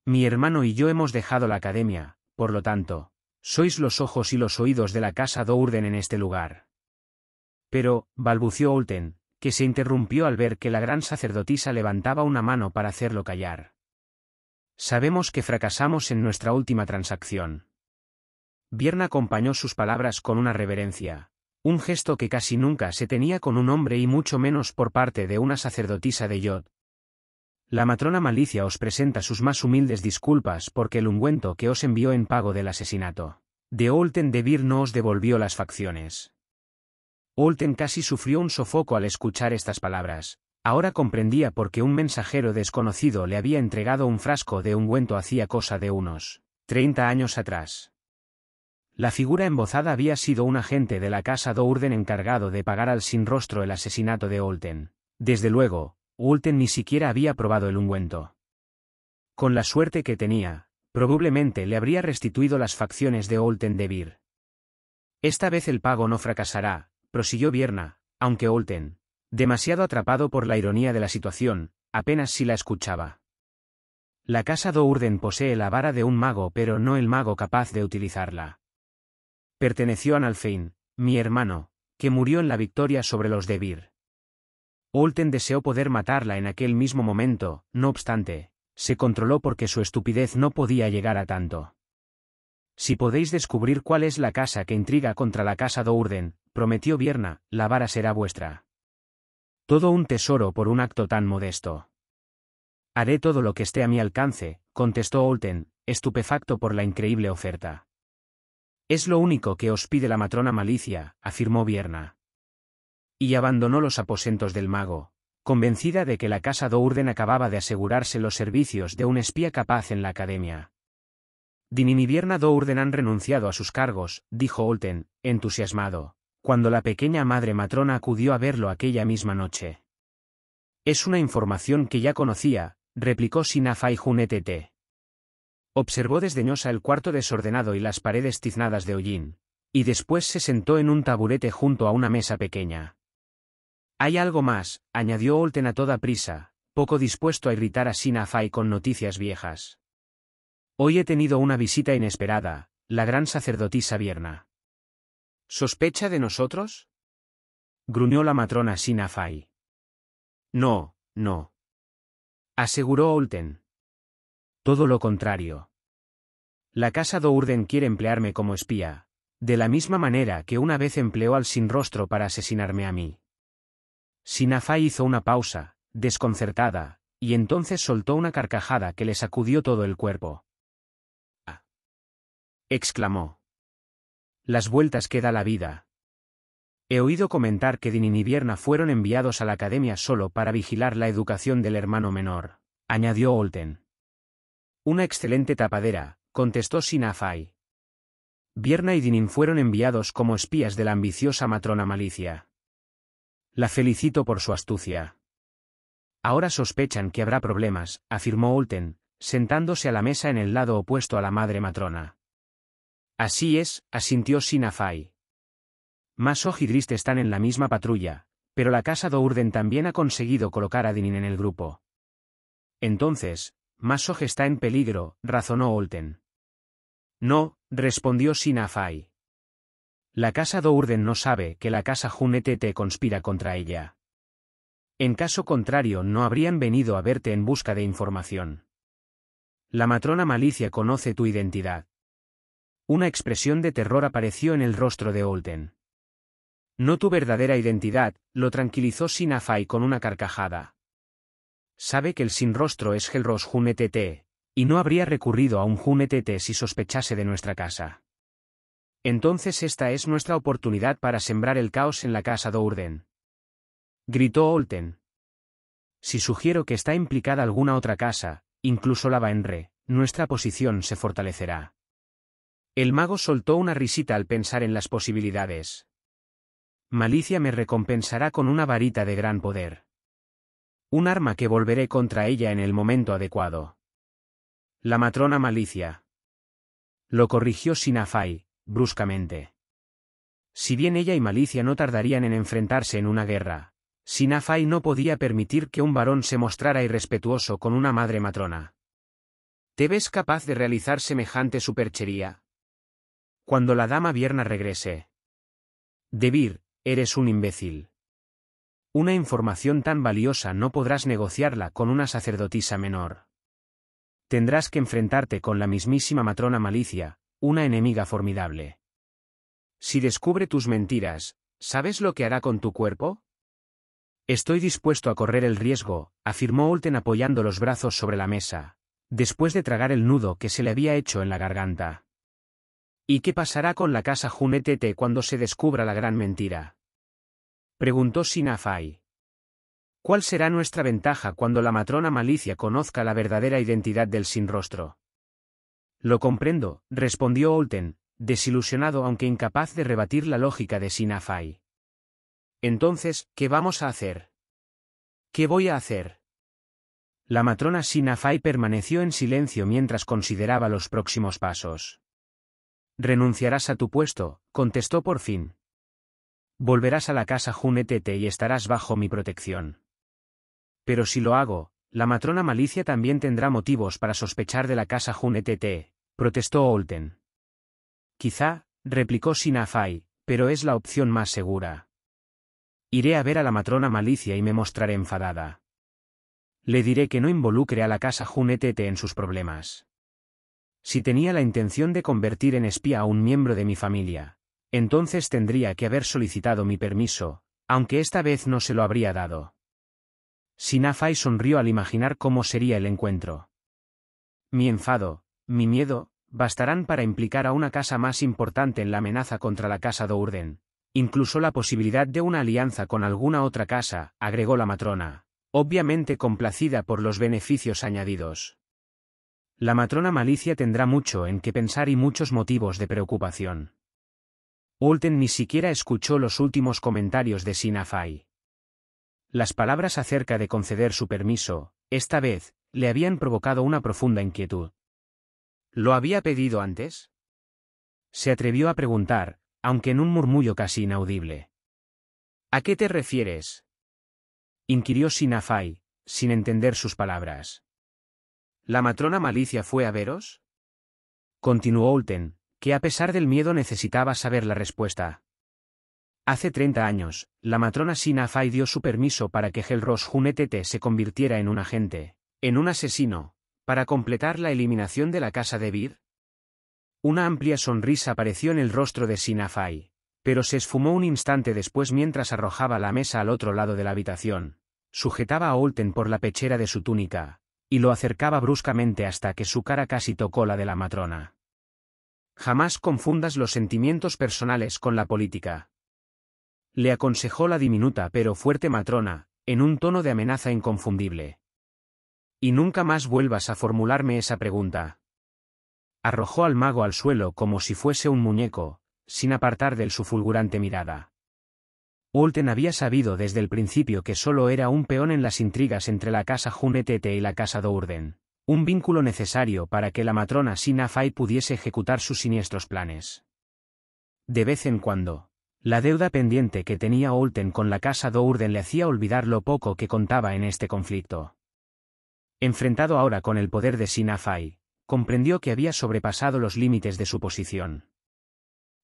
Mi hermano y yo hemos dejado la academia, por lo tanto, sois los ojos y los oídos de la casa Do'Urden en este lugar. Pero, balbució Olten, que se interrumpió al ver que la gran sacerdotisa levantaba una mano para hacerlo callar. Sabemos que fracasamos en nuestra última transacción. Vierna acompañó sus palabras con una reverencia, un gesto que casi nunca se tenía con un hombre y mucho menos por parte de una sacerdotisa de Yod. La matrona Malicia os presenta sus más humildes disculpas porque el ungüento que os envió en pago del asesinato de Olten de Vir no os devolvió las facciones. Olten casi sufrió un sofoco al escuchar estas palabras. Ahora comprendía por qué un mensajero desconocido le había entregado un frasco de ungüento hacía cosa de unos 30 años atrás. La figura embozada había sido un agente de la casa Dourden encargado de pagar al sin rostro el asesinato de Olten. Desde luego, Olten ni siquiera había probado el ungüento. Con la suerte que tenía, probablemente le habría restituido las facciones de Olten de Vir. Esta vez el pago no fracasará, prosiguió Vierna, aunque Olten, demasiado atrapado por la ironía de la situación, apenas si la escuchaba. La casa Dourden posee la vara de un mago pero no el mago capaz de utilizarla. Perteneció a Nalfein, mi hermano, que murió en la victoria sobre los de Vir. Olten deseó poder matarla en aquel mismo momento, no obstante, se controló porque su estupidez no podía llegar a tanto. Si podéis descubrir cuál es la casa que intriga contra la casa Dourden, prometió Vierna, la vara será vuestra. Todo un tesoro por un acto tan modesto. Haré todo lo que esté a mi alcance, contestó Olten, estupefacto por la increíble oferta. Es lo único que os pide la matrona Malicia, afirmó Vierna. Y abandonó los aposentos del mago, convencida de que la casa Dourden acababa de asegurarse los servicios de un espía capaz en la academia. Dinin y Vierna Dourden han renunciado a sus cargos, dijo Olten, entusiasmado, cuando la pequeña madre matrona acudió a verlo aquella misma noche. Es una información que ya conocía, replicó Sinafai Junetete. Observó desdeñosa el cuarto desordenado y las paredes tiznadas de hollín, y después se sentó en un taburete junto a una mesa pequeña. Hay algo más, añadió Olten a toda prisa, poco dispuesto a irritar a Sinafai con noticias viejas. Hoy he tenido una visita inesperada, la gran sacerdotisa Vierna. ¿Sospecha de nosotros?, gruñó la matrona Sinafai. No, no, aseguró Olten. Todo lo contrario. La casa Dourden quiere emplearme como espía, de la misma manera que una vez empleó al sin rostro para asesinarme a mí. Sinafai hizo una pausa, desconcertada, y entonces soltó una carcajada que le sacudió todo el cuerpo. ¡Ah!, exclamó. Las vueltas que da la vida. He oído comentar que Dinin y Vierna fueron enviados a la academia solo para vigilar la educación del hermano menor, añadió Olten. Una excelente tapadera, contestó Sinafai. Vierna y Dinin fueron enviados como espías de la ambiciosa matrona Malicia. La felicito por su astucia. Ahora sospechan que habrá problemas, afirmó Olten, sentándose a la mesa en el lado opuesto a la madre matrona. Así es, asintió Sinafai. Masoj y Drist están en la misma patrulla, pero la casa Dourden también ha conseguido colocar a Dinin en el grupo. Entonces, Masoj está en peligro, razonó Olten. No, respondió Sinafai. La casa Dourden no sabe que la casa Junetete conspira contra ella. En caso contrario no habrían venido a verte en busca de información. La matrona Malicia conoce tu identidad. Una expresión de terror apareció en el rostro de Olten. No tu verdadera identidad, lo tranquilizó Sinafai con una carcajada. Sabe que el sin rostro es Helros Junetete, y no habría recurrido a un Junetete si sospechase de nuestra casa. Entonces esta es nuestra oportunidad para sembrar el caos en la casa Dourden. Gritó Olten. Si sugiero que está implicada alguna otra casa, incluso la Baenre, nuestra posición se fortalecerá. El mago soltó una risita al pensar en las posibilidades. Malicia me recompensará con una varita de gran poder. Un arma que volveré contra ella en el momento adecuado. La matrona Malicia. Lo corrigió Sinafai, bruscamente. Si bien ella y Malicia no tardarían en enfrentarse en una guerra, Sinafai no podía permitir que un varón se mostrara irrespetuoso con una madre matrona. ¿Te ves capaz de realizar semejante superchería? Cuando la dama Vierna regrese. De Vir, eres un imbécil. Una información tan valiosa no podrás negociarla con una sacerdotisa menor. Tendrás que enfrentarte con la mismísima matrona Malicia, una enemiga formidable. Si descubre tus mentiras, ¿sabes lo que hará con tu cuerpo? Estoy dispuesto a correr el riesgo, afirmó Olten apoyando los brazos sobre la mesa, después de tragar el nudo que se le había hecho en la garganta. ¿Y qué pasará con la casa Hunetete cuando se descubra la gran mentira?, preguntó Sina Fai. ¿Cuál será nuestra ventaja cuando la matrona Malicia conozca la verdadera identidad del sin rostro? Lo comprendo, respondió Olten, desilusionado aunque incapaz de rebatir la lógica de Sina Fai. Entonces, ¿qué vamos a hacer? ¿Qué voy a hacer? La matrona Sina Fai permaneció en silencio mientras consideraba los próximos pasos. Renunciarás a tu puesto, contestó por fin. Volverás a la casa Hunetete y estarás bajo mi protección. Pero si lo hago, la matrona Malicia también tendrá motivos para sospechar de la casa Hunetete, protestó Olten. Quizá, replicó Sina Fai, pero es la opción más segura. Iré a ver a la matrona Malicia y me mostraré enfadada. Le diré que no involucre a la casa Hunetete en sus problemas. Si tenía la intención de convertir en espía a un miembro de mi familia, entonces tendría que haber solicitado mi permiso, aunque esta vez no se lo habría dado. Sina Fai sonrió al imaginar cómo sería el encuentro. Mi enfado, mi miedo, bastarán para implicar a una casa más importante en la amenaza contra la casa Dourden. Incluso la posibilidad de una alianza con alguna otra casa, agregó la matrona, obviamente complacida por los beneficios añadidos. La matrona Malicia tendrá mucho en qué pensar y muchos motivos de preocupación. Olten ni siquiera escuchó los últimos comentarios de Sina Fai. Las palabras acerca de conceder su permiso, esta vez, le habían provocado una profunda inquietud. ¿Lo había pedido antes? Se atrevió a preguntar, aunque en un murmullo casi inaudible. ¿A qué te refieres?, inquirió Sina Fai, sin entender sus palabras. ¿La matrona Malicia fue a veros?, continuó Olten, que a pesar del miedo necesitaba saber la respuesta. Hace 30 años, la matrona Sina Fai dio su permiso para que Helros Hunetete se convirtiera en un agente, en un asesino, para completar la eliminación de la casa de Vir. Una amplia sonrisa apareció en el rostro de Sina Fai, pero se esfumó un instante después mientras arrojaba la mesa al otro lado de la habitación, sujetaba a Olten por la pechera de su túnica, y lo acercaba bruscamente hasta que su cara casi tocó la de la matrona. Jamás confundas los sentimientos personales con la política, le aconsejó la diminuta pero fuerte matrona, en un tono de amenaza inconfundible. Y nunca más vuelvas a formularme esa pregunta. Arrojó al mago al suelo como si fuese un muñeco, sin apartar de él su fulgurante mirada. Olten había sabido desde el principio que solo era un peón en las intrigas entre la casa Hunetete y la casa Dourden, un vínculo necesario para que la matrona Sina Fai pudiese ejecutar sus siniestros planes. De vez en cuando, la deuda pendiente que tenía Olten con la casa Dourden le hacía olvidar lo poco que contaba en este conflicto. Enfrentado ahora con el poder de Sina Fai, comprendió que había sobrepasado los límites de su posición.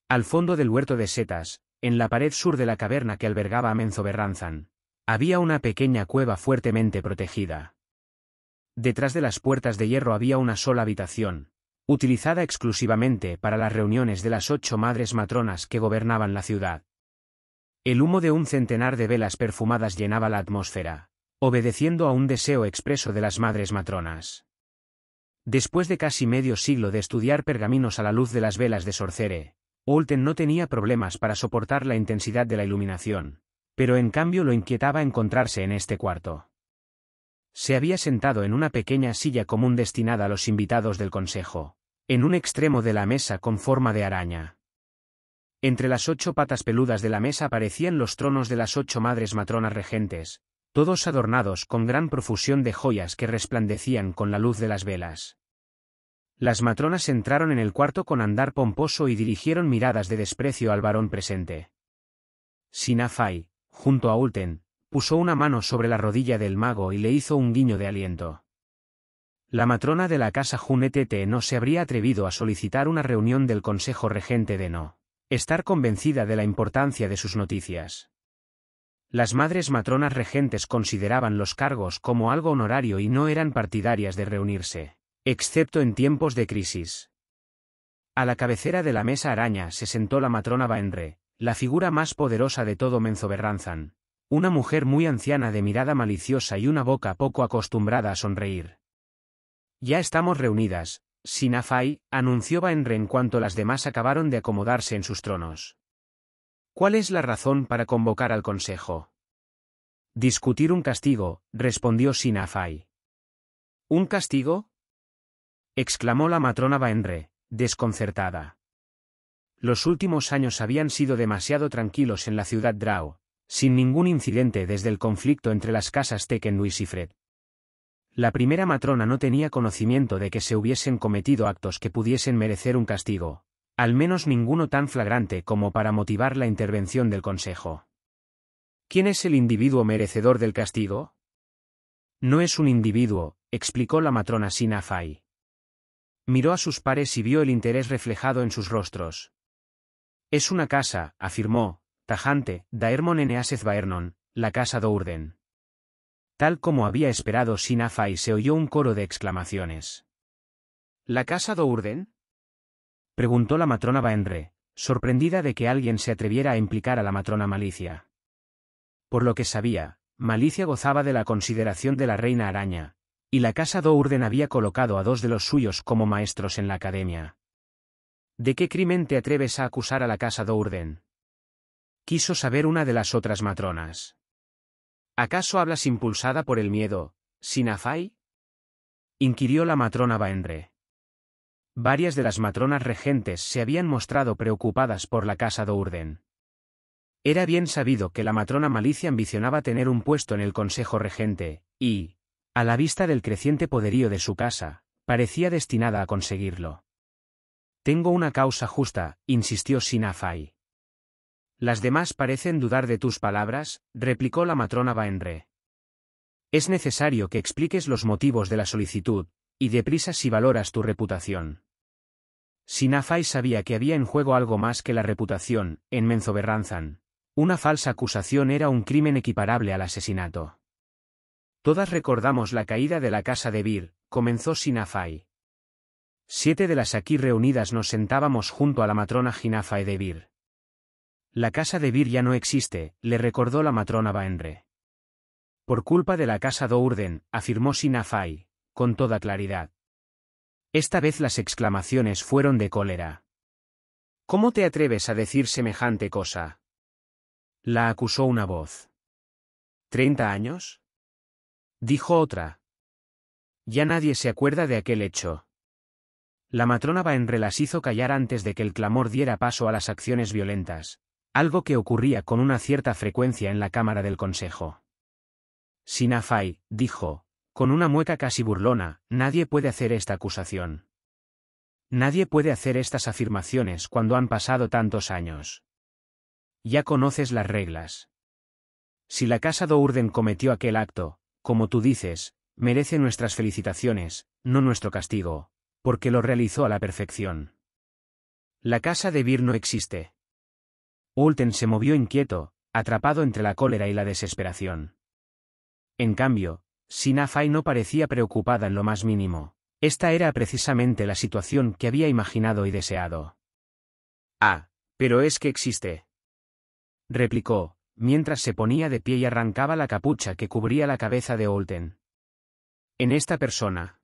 Al fondo del huerto de setas, en la pared sur de la caverna que albergaba a Menzoberranzan, había una pequeña cueva fuertemente protegida. Detrás de las puertas de hierro había una sola habitación, utilizada exclusivamente para las reuniones de las 8 madres matronas que gobernaban la ciudad. El humo de un centenar de velas perfumadas llenaba la atmósfera, obedeciendo a un deseo expreso de las madres matronas. Después de casi medio siglo de estudiar pergaminos a la luz de las velas de Sorcere, Olten no tenía problemas para soportar la intensidad de la iluminación, pero en cambio lo inquietaba encontrarse en este cuarto. Se había sentado en una pequeña silla común destinada a los invitados del consejo, en un extremo de la mesa con forma de araña. Entre las 8 patas peludas de la mesa aparecían los tronos de las 8 madres matronas regentes, todos adornados con gran profusión de joyas que resplandecían con la luz de las velas. Las matronas entraron en el cuarto con andar pomposo y dirigieron miradas de desprecio al varón presente. Sina Fai, junto a Olten, puso una mano sobre la rodilla del mago y le hizo un guiño de aliento. La matrona de la casa Hunetete no se habría atrevido a solicitar una reunión del consejo regente de no estar convencida de la importancia de sus noticias. Las madres matronas regentes consideraban los cargos como algo honorario y no eran partidarias de reunirse, excepto en tiempos de crisis. A la cabecera de la mesa araña se sentó la matrona Baenre, la figura más poderosa de todo Menzoberranzan, una mujer muy anciana de mirada maliciosa y una boca poco acostumbrada a sonreír. «Ya estamos reunidas, Sina Fai», anunció Baenre en cuanto las demás acabaron de acomodarse en sus tronos. «¿Cuál es la razón para convocar al consejo?» «Discutir un castigo», respondió Sina Fai. «¿Un castigo?», exclamó la matrona Baenre, desconcertada. Los últimos años habían sido demasiado tranquilos en la ciudad Drau, sin ningún incidente desde el conflicto entre las casas Tekken y Sifred. La primera matrona no tenía conocimiento de que se hubiesen cometido actos que pudiesen merecer un castigo, al menos ninguno tan flagrante como para motivar la intervención del consejo. ¿Quién es el individuo merecedor del castigo? No es un individuo, explicó la matrona Sina Fai. Miró a sus pares y vio el interés reflejado en sus rostros. Es una casa, afirmó, tajante, Daermon Eneasez Baernon, la casa Dourden. Tal como había esperado Sina Fai, se oyó un coro de exclamaciones. ¿La casa Dourden?, preguntó la matrona Baenre, sorprendida de que alguien se atreviera a implicar a la matrona Malicia. Por lo que sabía, Malicia gozaba de la consideración de la reina araña, y la casa Dourden había colocado a 2 de los suyos como maestros en la academia. ¿De qué crimen te atreves a acusar a la casa Dourden?, quiso saber una de las otras matronas. ¿Acaso hablas impulsada por el miedo, Sina Fai?, inquirió la matrona Baenre. Varias de las matronas regentes se habían mostrado preocupadas por la casa Dourden. Era bien sabido que la matrona Malicia ambicionaba tener un puesto en el consejo regente, y, a la vista del creciente poderío de su casa, parecía destinada a conseguirlo. Tengo una causa justa, insistió Sina Fai. Las demás parecen dudar de tus palabras, replicó la matrona Baenre. Es necesario que expliques los motivos de la solicitud, y deprisa si valoras tu reputación. Sina Fai sabía que había en juego algo más que la reputación, en Menzoberranzan. Una falsa acusación era un crimen equiparable al asesinato. Todas recordamos la caída de la casa de Bir, comenzó Sina Fai. 7 de las aquí reunidas nos sentábamos junto a la matrona Sina Fai de Bir. La casa de Bir ya no existe, le recordó la matrona Baenre. Por culpa de la casa Dourden, afirmó Sina Fai, con toda claridad. Esta vez las exclamaciones fueron de cólera. ¿Cómo te atreves a decir semejante cosa?, la acusó una voz. ¿30 años?, dijo otra. Ya nadie se acuerda de aquel hecho. La matrona Baenre las hizo callar antes de que el clamor diera paso a las acciones violentas, algo que ocurría con una cierta frecuencia en la cámara del consejo. Sina Fai, dijo, con una mueca casi burlona, nadie puede hacer esta acusación. Nadie puede hacer estas afirmaciones cuando han pasado tantos años. Ya conoces las reglas. Si la casa Dourden cometió aquel acto, como tú dices, merece nuestras felicitaciones, no nuestro castigo, porque lo realizó a la perfección. La casa de Bir no existe. Ulten se movió inquieto, atrapado entre la cólera y la desesperación. En cambio, Sina Fai no parecía preocupada en lo más mínimo. Esta era precisamente la situación que había imaginado y deseado. Ah, pero es que existe, replicó, mientras se ponía de pie y arrancaba la capucha que cubría la cabeza de Ulten. ¿En esta persona?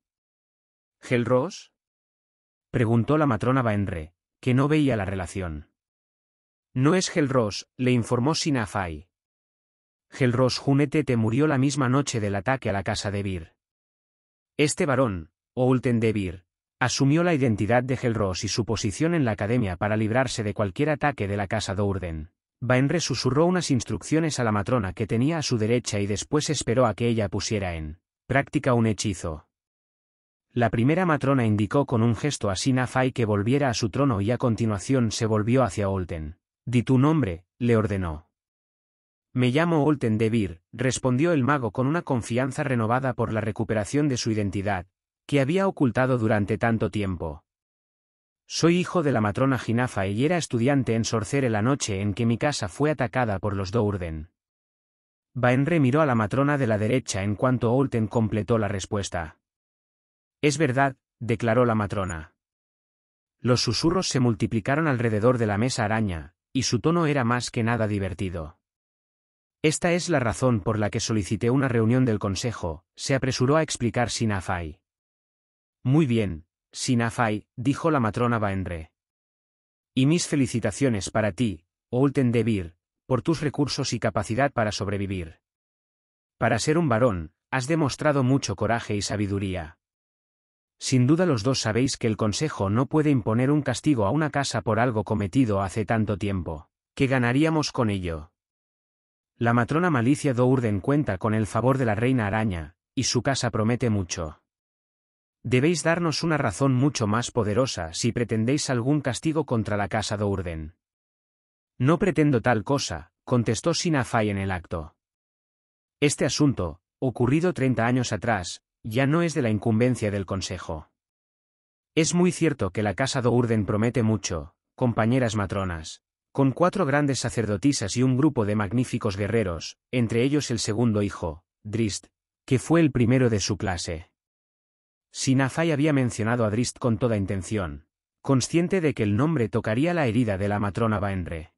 ¿Gelros?, preguntó la matrona Baenre, que no veía la relación. No es Gelros, le informó Sina Fai. Gelros Hunetete murió la misma noche del ataque a la casa de Bir. Este varón, Ulten de Bir, asumió la identidad de Gelros y su posición en la academia para librarse de cualquier ataque de la casa Dourden. Baenre susurró unas instrucciones a la matrona que tenía a su derecha y después esperó a que ella pusiera en práctica un hechizo. La primera matrona indicó con un gesto a Sina Fai que volviera a su trono y a continuación se volvió hacia Ulten. Di tu nombre, le ordenó. Me llamo Ulten de Bir, respondió el mago con una confianza renovada por la recuperación de su identidad, que había ocultado durante tanto tiempo. Soy hijo de la matrona Sina Fai y era estudiante en Sorcere la noche en que mi casa fue atacada por los Dourden. Baenre miró a la matrona de la derecha en cuanto Olten completó la respuesta. Es verdad, declaró la matrona. Los susurros se multiplicaron alrededor de la mesa araña, y su tono era más que nada divertido. Esta es la razón por la que solicité una reunión del consejo, se apresuró a explicar Sina Fai. Muy bien, Sina Fai, dijo la matrona Baenre. Y mis felicitaciones para ti, Olten Debir, por tus recursos y capacidad para sobrevivir. Para ser un varón, has demostrado mucho coraje y sabiduría. Sin duda los dos sabéis que el consejo no puede imponer un castigo a una casa por algo cometido hace tanto tiempo. ¿Qué ganaríamos con ello? La matrona Malicia Dourden cuenta con el favor de la reina araña, y su casa promete mucho. Debéis darnos una razón mucho más poderosa si pretendéis algún castigo contra la casa Dourden. No pretendo tal cosa, contestó Sina Fai en el acto. Este asunto, ocurrido 30 años atrás, ya no es de la incumbencia del consejo. Es muy cierto que la casa Dourden promete mucho, compañeras matronas, con 4 grandes sacerdotisas y un grupo de magníficos guerreros, entre ellos el segundo hijo, Drist, que fue el primero de su clase. Sina Fai había mencionado a Drist con toda intención, consciente de que el nombre tocaría la herida de la matrona Baenre.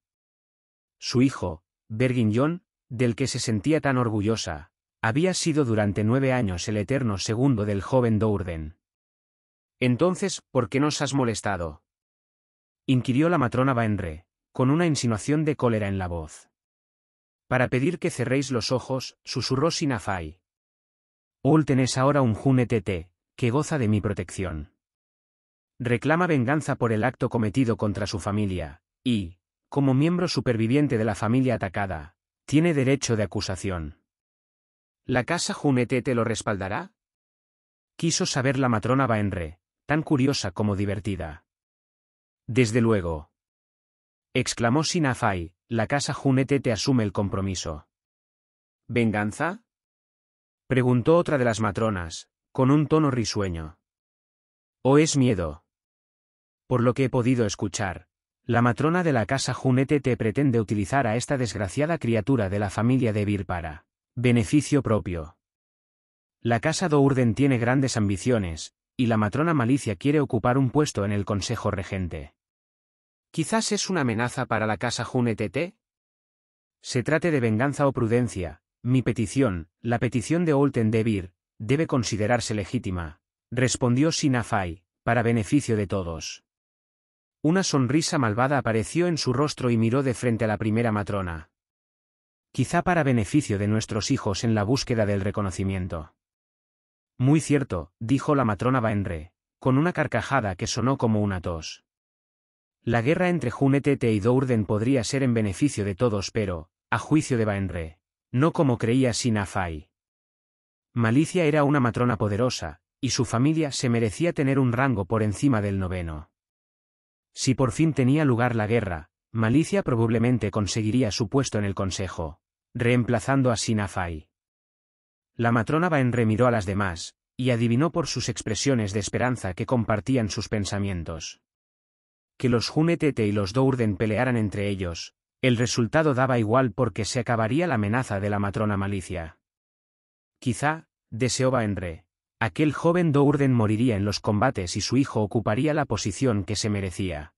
Su hijo, Berginjon, del que se sentía tan orgullosa, había sido durante 9 años el eterno segundo del joven Dourden. Entonces, ¿por qué nos has molestado?, inquirió la matrona Baenre, con una insinuación de cólera en la voz. Para pedir que cerréis los ojos, susurró Sina Fai. Olten es ahora un Junetete, que goza de mi protección. Reclama venganza por el acto cometido contra su familia, y, como miembro superviviente de la familia atacada, tiene derecho de acusación. ¿La casa Junetete lo respaldará?, quiso saber la matrona Baenre, tan curiosa como divertida. Desde luego, exclamó Sina Fai, la casa Junetete asume el compromiso. ¿Venganza?, preguntó otra de las matronas, con un tono risueño. ¿O es miedo? Por lo que he podido escuchar, la matrona de la casa Junetete pretende utilizar a esta desgraciada criatura de la familia Debir para beneficio propio. La casa Dourden tiene grandes ambiciones, y la matrona Malicia quiere ocupar un puesto en el consejo regente. ¿Quizás es una amenaza para la casa Junetete? Se trate de venganza o prudencia, mi petición, la petición de Olten Debir, debe considerarse legítima, respondió Sina Fai, para beneficio de todos. Una sonrisa malvada apareció en su rostro y miró de frente a la primera matrona. Quizá para beneficio de nuestros hijos en la búsqueda del reconocimiento. Muy cierto, dijo la matrona Baenre, con una carcajada que sonó como una tos. La guerra entre Junetete y Dourden podría ser en beneficio de todos pero, a juicio de Baenre, no como creía Sina Fai. Malicia era una matrona poderosa, y su familia se merecía tener un rango por encima del 9º. Si por fin tenía lugar la guerra, Malicia probablemente conseguiría su puesto en el consejo, reemplazando a Sina Fai. La matrona Baenre miró a las demás, y adivinó por sus expresiones de esperanza que compartían sus pensamientos. Que los Junetete y los Dourden pelearan entre ellos, el resultado daba igual porque se acabaría la amenaza de la matrona Malicia. Quizá, deseó Baenre, aquel joven Dourden moriría en los combates y su hijo ocuparía la posición que se merecía.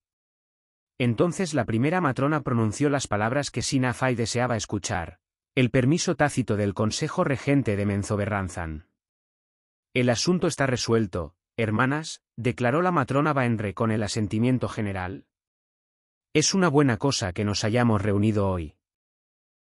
Entonces la primera matrona pronunció las palabras que Sina Fai deseaba escuchar: el permiso tácito del consejo regente de Menzoberranzan. El asunto está resuelto, hermanas, declaró la matrona Baenre con el asentimiento general. Es una buena cosa que nos hayamos reunido hoy.